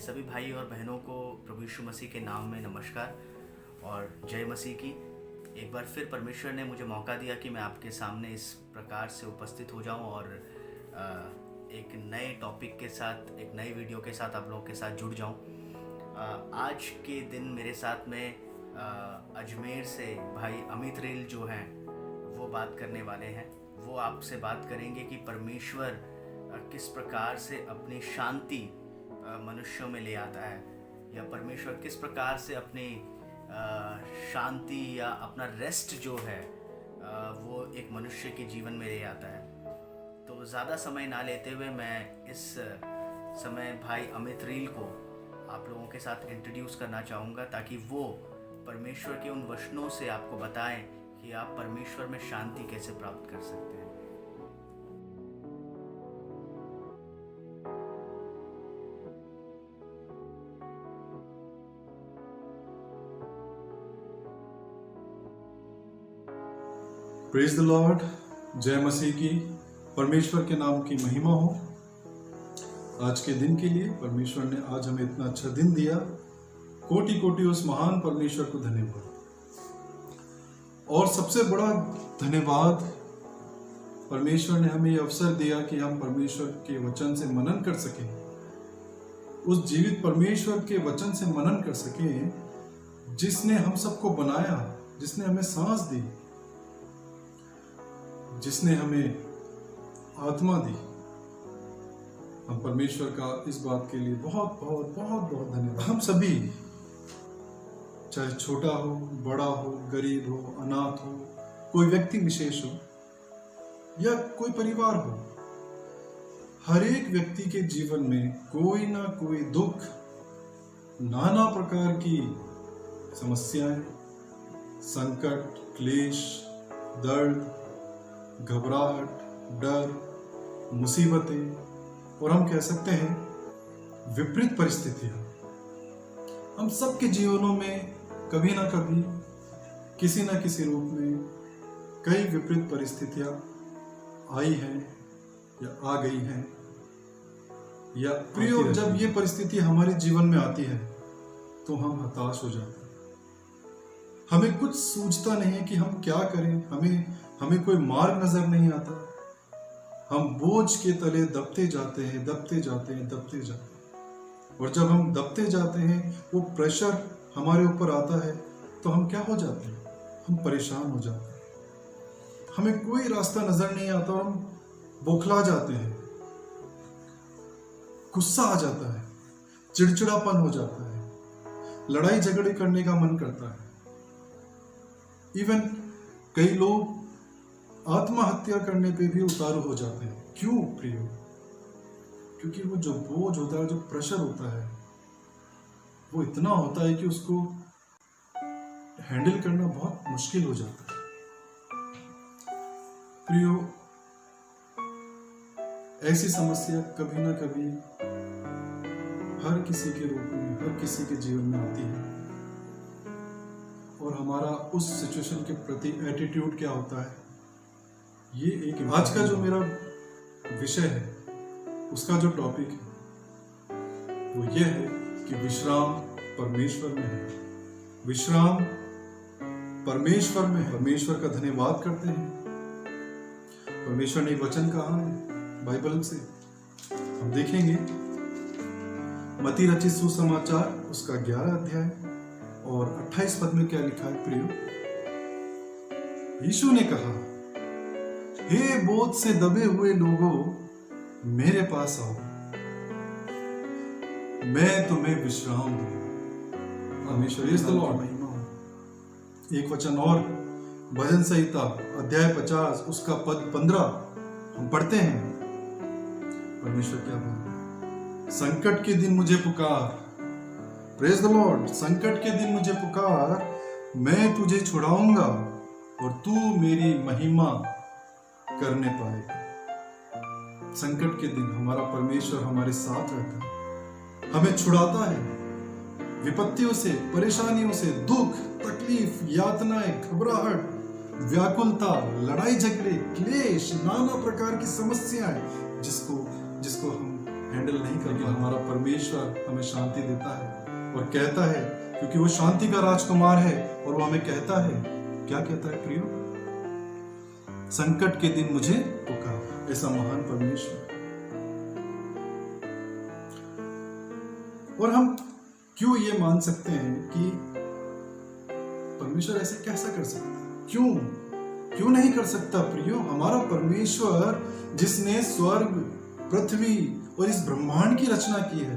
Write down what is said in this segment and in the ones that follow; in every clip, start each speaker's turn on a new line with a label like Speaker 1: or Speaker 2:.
Speaker 1: सभी भाई और बहनों को प्रभु यीशु मसीह के नाम में नमस्कार और जय मसीह की। एक बार फिर परमेश्वर ने मुझे मौका दिया कि मैं आपके सामने इस प्रकार से उपस्थित हो जाऊं और एक नए टॉपिक के साथ, एक नई वीडियो के साथ आप लोगों के साथ जुड़ जाऊं। आज के दिन मेरे साथ में अजमेर से भाई अमित रेल जो हैं वो बात करने वाले हैं। वो आपसे बात करेंगे कि परमेश्वर किस प्रकार से अपनी शांति मनुष्यों में ले आता है, या परमेश्वर किस प्रकार से अपनी शांति या अपना रेस्ट जो है वो एक मनुष्य के जीवन में ले आता है। तो ज़्यादा समय ना लेते हुए मैं इस समय भाई अमित रील को आप लोगों के साथ इंट्रोड्यूस करना चाहूँगा, ताकि वो परमेश्वर के उन वचनों से आपको बताएं कि आप परमेश्वर में शांति कैसे प्राप्त कर सकते हैं।
Speaker 2: Praise the Lord. जय मसीह की। परमेश्वर के नाम की महिमा हो। आज के दिन के लिए परमेश्वर ने आज हमें इतना अच्छा दिन दिया। कोटि कोटि उस महान परमेश्वर को धन्यवाद। और सबसे बड़ा धन्यवाद, परमेश्वर ने हमें यह अवसर दिया कि हम परमेश्वर के वचन से मनन कर सकें, उस जीवित परमेश्वर के वचन से मनन कर सकें जिसने हम सबको बनाया, जिसने हमें सांस दी, जिसने हमें आत्मा दी। हम परमेश्वर का इस बात के लिए बहुत बहुत बहुत बहुत धन्यवाद। हम सभी, चाहे छोटा हो, बड़ा हो, गरीब हो, अनाथ हो, कोई व्यक्ति विशेष हो या कोई परिवार हो, हर एक व्यक्ति के जीवन में कोई ना कोई दुख, नाना प्रकार की समस्याएं, संकट, क्लेश, दर्द, घबराहट, डर, मुसीबतें और हम कह सकते हैं विपरीत परिस्थितियां हम सबके जीवनों में कभी ना कभी, किसी ना किसी रूप में कई विपरीत परिस्थितियां आई हैं या आ गई हैं। या प्रियो, जब ये परिस्थिति हमारे जीवन में आती है तो हम हताश हो जाते हैं। हमें कुछ सूझता नहीं है कि हम क्या करें। हमें कोई मार्ग नजर नहीं आता। हम बोझ के तले दबते जाते हैं, दबते जाते हैं, दबते जाते हैं। और जब हम दबते जाते हैं, वो प्रेशर हमारे ऊपर आता है तो हम क्या हो जाते हैं? हम परेशान हो जाते हैं। हमें कोई रास्ता नजर नहीं आता और हम बौखला जाते हैं। गुस्सा आ जाता है, चिड़चिड़ापन हो जाता है, लड़ाई झगड़े करने का मन करता है। इवन कई लोग आत्महत्या करने पे भी उतारू हो जाते हैं। क्यों प्रियो? क्योंकि वो जो बोझ होता है, जो प्रेशर होता है, वो इतना होता है कि उसको हैंडल करना बहुत मुश्किल हो जाता है। प्रियो, ऐसी समस्या कभी ना कभी हर किसी के रूप में, हर किसी के जीवन में आती है। और हमारा उस सिचुएशन के प्रति एटीट्यूड क्या होता है, ये एक आज का जो मेरा विषय है, उसका जो टॉपिक है वो ये है कि विश्राम परमेश्वर में है। विश्राम परमेश्वर में है। परमेश्वर का धन्यवाद करते हैं। परमेश्वर ने वचन कहा है बाइबल से, हम देखेंगे मत्ती रचित सुसमाचार उसका 11 अध्याय और 28 पद में क्या लिखा है प्रियो। यीशु ने कहा, हे बोझ से दबे हुए लोगों, मेरे पास आओ, मैं तुम्हें विश्राम दूंगा। परमेश्वर की महिमा हो। एक वचन और, भजन संहिता अध्याय 50 उसका पद 15 हम पढ़ते हैं। परमेश्वर क्या बोलता है? संकट के दिन मुझे पुकार, प्रेज द लॉर्ड। संकट के दिन मुझे पुकार, मैं तुझे छुड़ाऊंगा और तू मेरी महिमा करने पाएगा। संकट के दिन हमारा परमेश्वर हमारे साथ रहता है, हमें छुड़ाता है विपत्तियों से, परेशानियों से, दुख, तकलीफ, यातनाएं, घबराहट, व्याकुलता, लड़ाई झगड़े, क्लेश, नाना प्रकार की समस्याएं जिसको हम हैंडल नहीं कर पाते। हमारा परमेश्वर हमें शांति देता है और कहता है, क्योंकि वो शांति का राजकुमार है, और वो हमें कहता है, क्या कहता है प्रियो? संकट के दिन मुझे पुकार। ऐसा महान परमेश्वर। और हम क्यों ये मान सकते हैं कि परमेश्वर ऐसे कैसा कर सकता है? क्यों नहीं कर सकता प्रियो? हमारा परमेश्वर जिसने स्वर्ग, पृथ्वी और इस ब्रह्मांड की रचना की है।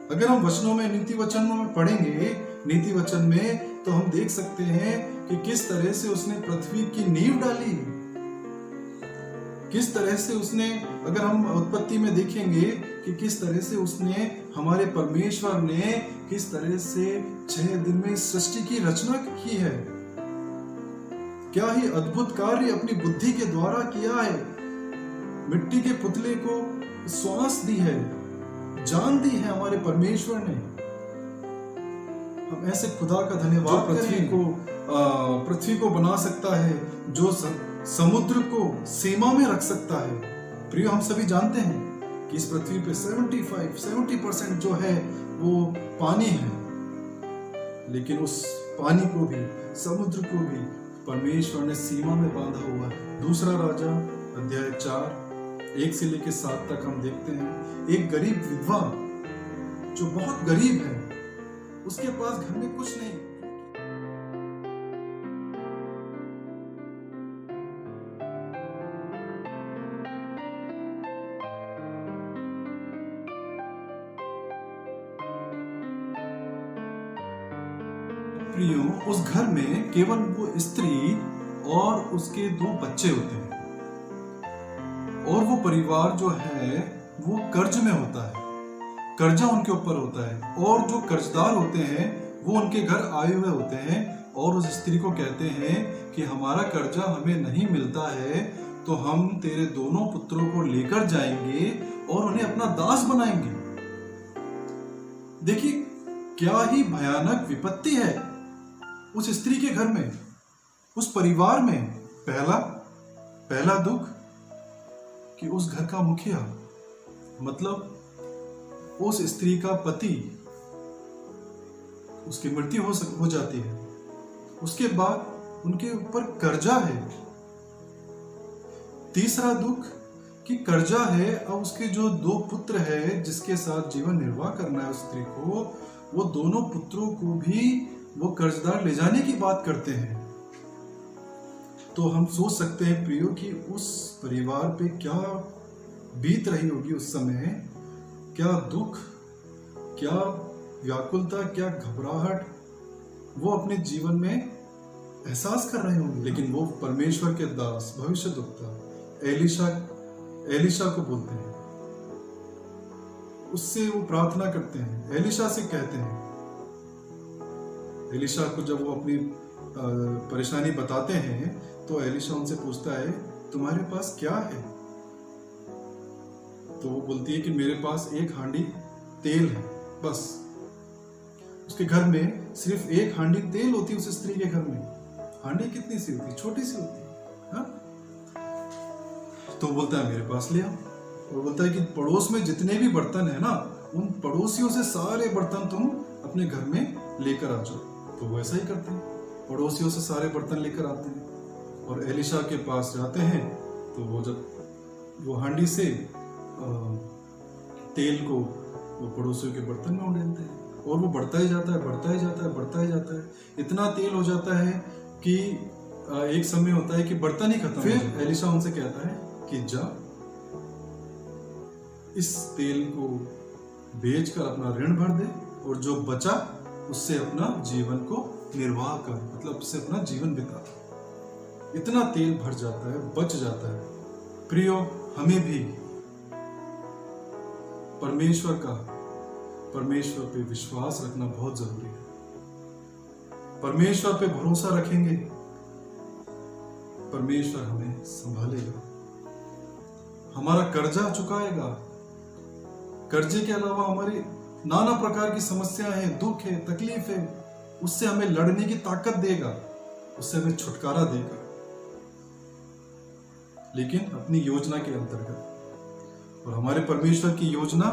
Speaker 2: अगर हम वचनों में, नीति वचनों में पढ़ेंगे, नीति वचन में, तो हम देख सकते हैं कि किस तरह से उसने पृथ्वी की नींव डाली, किस तरह से उसने, अगर हम उत्पत्ति में देखेंगे कि किस तरह से उसने, हमारे परमेश्वर ने किस तरह से 6 दिन में इस सृष्टि की रचना की है। क्या ही अद्भुत कार्य अपनी बुद्धि के द्वारा किया है। मिट्टी के पुतले को श्वास दी है, जान दी है हमारे परमेश्वर ने। हम ऐसे खुदा का धन्यवाद पृथ्वी को बना सकता है, जो समुद्र को सीमा में रख सकता है। प्रियो, हम सभी जानते हैं कि इस पृथ्वी पे 70% जो है वो पानी है, लेकिन उस पानी को भी, समुद्र को भी परमेश्वर ने सीमा में बांधा हुआ है। दूसरा राजा अध्याय 4 1 से लेकर 7 तक हम देखते हैं, एक गरीब विधवा जो बहुत गरीब है, उसके पास घर में कुछ नहीं। प्रियो, उस घर में केवल वो स्त्री और उसके 2 बच्चे होते हैं, और वो परिवार जो है वो कर्ज में होता है, कर्जा उनके ऊपर होता है, और जो कर्जदार होते हैं वो उनके घर आए हुए होते हैं, और उस स्त्री को कहते हैं कि हमारा कर्जा हमें नहीं मिलता है, तो हम तेरे दोनों पुत्रों को लेकर जाएंगे और उन्हें अपना दास बनाएंगे। देखिए क्या ही भयानक विपत्ति है उस स्त्री के घर में, उस परिवार में। पहला दुख कि उस घर का मुखिया, मतलब उस स्त्री का पति, उसकी मृत्यु हो जाती है। उसके बाद उनके ऊपर कर्जा है। तीसरा दुख कि कर्जा है, अब उसके जो 2 पुत्र है जिसके साथ जीवन निर्वाह करना है उस स्त्री को, वो दोनों पुत्रों को भी वो कर्जदार ले जाने की बात करते हैं। तो हम सोच सकते हैं प्रियो कि उस परिवार पे क्या बीत रही होगी उस समय, क्या दुख, क्या व्याकुलता, क्या घबराहट वो अपने जीवन में एहसास कर रहे होंगे। लेकिन वो परमेश्वर के दास, भविष्यद्वक्ता एलिशा को बोलते हैं, उससे वो प्रार्थना करते हैं, एलिशा से कहते हैं। एलिशा को जब वो अपनी परेशानी बताते हैं तो एलिशा उनसे पूछता है, तुम्हारे पास क्या है? तो वो बोलती है कि मेरे पास 1 हांडी तेल है, बस। उसके घर में सिर्फ 1 हांडी तेल होती है उस स्त्री के घर में। हांडी कितनी सी होती है? छोटी सी होती है, हाँ? तो बोलता है मेरे पास ले आओ, और बोलता है कि पड़ोस में जितने भी बर्तन है ना, उन पड़ोसियों से सारे बर्तन तुम अपने घर में लेकर आ जाओ। तो वो ऐसा ही करते हैं, पड़ोसियों से सारे बर्तन लेकर आते हैं और एलिशा के पास जाते हैं। तो वो जब वो हांडी से तेल को वो पड़ोसियों के बर्तन में उड़ेलते हैं, और वो बढ़ता ही जाता है। इतना तेल हो जाता है कि एक समय होता है कि बर्तन ही खत्म। फिर एलिशा उनसे कहता है कि जा, इस तेल को बेचकर अपना ऋण भर दे, और जो बचा उससे अपना जीवन को निर्वाह कर, मतलब उससे अपना जीवन बिता। इतना तेल भर जाता है, बच जाता है। प्रियो, हमें भी परमेश्वर पे विश्वास रखना बहुत जरूरी है। परमेश्वर पे भरोसा रखेंगे, परमेश्वर हमें संभालेगा, हमारा कर्जा चुकाएगा। कर्जे के अलावा हमारी नाना प्रकार की समस्याएं हैं, दुख है, तकलीफ है, उससे हमें लड़ने की ताकत देगा, उससे हमें छुटकारा देगा, लेकिन अपनी योजना के अंतर्गत। और हमारे परमेश्वर की योजना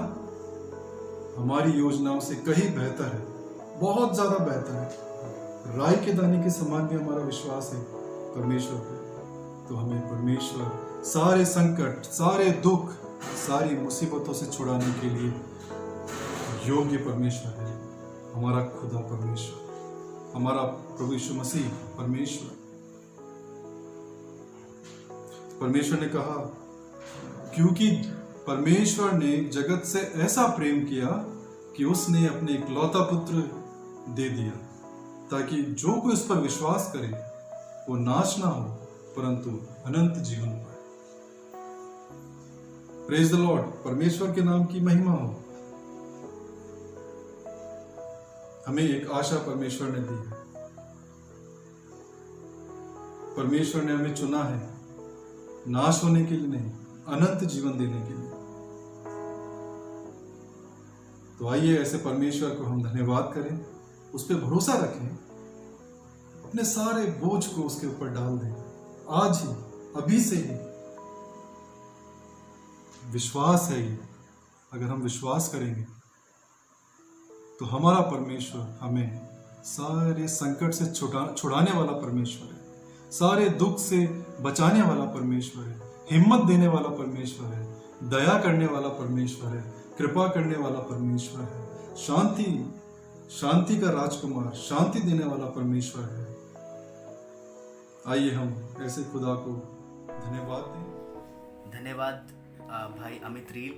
Speaker 2: हमारी योजनाओं से कहीं बेहतर है, बहुत ज्यादा बेहतर है। राई के दाने के समान भी हमारा विश्वास है परमेश्वर पे। तो हमें परमेश्वर सारे संकट, सारे दुख, सारी मुसीबतों से छुड़ाने के लिए योग्य परमेश्वर है। हमारा खुदा परमेश्वर, हमारा प्रभु यीशु मसीह परमेश्वर। परमेश्वर ने कहा, क्योंकि परमेश्वर ने जगत से ऐसा प्रेम किया कि उसने अपने इकलौता पुत्र दे दिया, ताकि जो कोई उस पर विश्वास करे वो नाश ना हो परंतु अनंत जीवन पाए। Praise the Lord. परमेश्वर के नाम की महिमा हो। हमें एक आशा परमेश्वर ने दी है। परमेश्वर ने हमें चुना है नाश होने के लिए नहीं, अनंत जीवन देने के लिए। तो आइए ऐसे परमेश्वर को हम धन्यवाद करें, उस पर भरोसा रखें, अपने सारे बोझ को उसके ऊपर डाल दें। आज ही, अभी से ही विश्वास है। ये अगर हम विश्वास करेंगे तो हमारा परमेश्वर हमें सारे संकट से छुड़ाने वाला परमेश्वर है, सारे दुख से बचाने वाला परमेश्वर है, हिम्मत देने वाला परमेश्वर है, दया करने वाला परमेश्वर है, कृपा करने वाला परमेश्वर है, शांति का राजकुमार, शांति देने वाला परमेश्वर है। आइए हम ऐसे खुदा को धन्यवाद दें।
Speaker 1: धन्यवाद भाई अमित रील,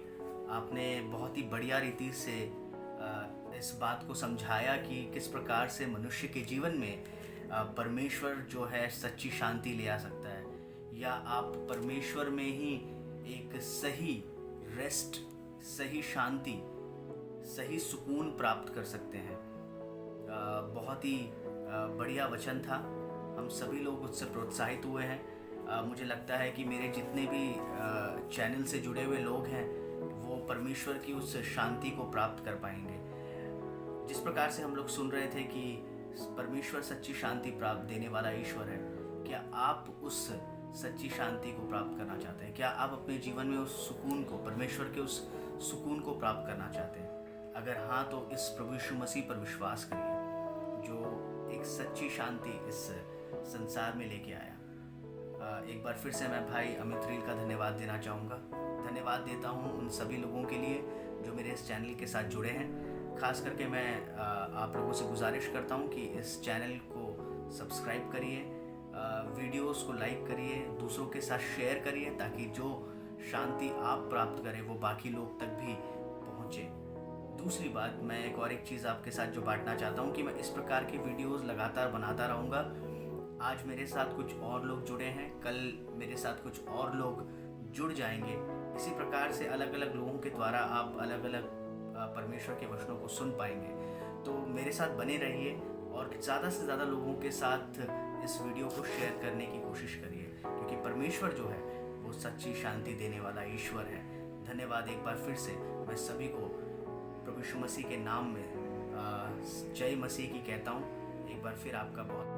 Speaker 1: आपने बहुत ही बढ़िया रीति से इस बात को समझाया कि किस प्रकार से मनुष्य के जीवन में परमेश्वर जो है सच्ची शांति ले आ सकता है, या आप परमेश्वर में ही एक सही रेस्ट, सही शांति, सही सुकून प्राप्त कर सकते हैं। बहुत ही बढ़िया वचन था। हम सभी लोग उससे प्रोत्साहित हुए हैं। मुझे लगता है कि मेरे जितने भी चैनल से जुड़े हुए लोग हैं वो परमेश्वर की उस शांति को प्राप्त कर पाएंगे। जिस प्रकार से हम लोग सुन रहे थे कि परमेश्वर सच्ची शांति प्राप्त देने वाला ईश्वर है, क्या आप उस सच्ची शांति को प्राप्त करना चाहते हैं? क्या आप अपने जीवन में उस सुकून को, परमेश्वर के उस सुकून को प्राप्त करना चाहते हैं? अगर हाँ, तो इस प्रभु यीशु मसीह पर विश्वास करिए, जो एक सच्ची शांति इस संसार में लेके आया। एक बार फिर से मैं भाई अमित रील का धन्यवाद देना चाहूँगा। धन्यवाद देता हूँ उन सभी लोगों के लिए जो मेरे इस चैनल के साथ जुड़े हैं। खास करके मैं आप लोगों से गुजारिश करता हूँ कि इस चैनल को सब्सक्राइब करिए, वीडियोस को लाइक करिए, दूसरों के साथ शेयर करिए, ताकि जो शांति आप प्राप्त करें वो बाकी लोग तक भी पहुँचे। दूसरी बात, मैं एक चीज़ आपके साथ जो बांटना चाहता हूँ कि मैं इस प्रकार की वीडियोस लगातार बनाता रहूँगा। आज मेरे साथ कुछ और लोग जुड़े हैं, कल मेरे साथ कुछ और लोग जुड़ जाएंगे। इसी प्रकार से अलग अलग लोगों के द्वारा आप अलग अलग परमेश्वर के वचनों को सुन पाएंगे। तो मेरे साथ बने रहिए और ज़्यादा से ज़्यादा लोगों के साथ इस वीडियो को शेयर करने की कोशिश करिए, क्योंकि परमेश्वर जो है वो सच्ची शांति देने वाला ईश्वर है। धन्यवाद एक बार फिर से। मैं सभी को प्रभु यीशु मसीह के नाम में जय मसीह की कहता हूँ। एक बार फिर आपका बहुत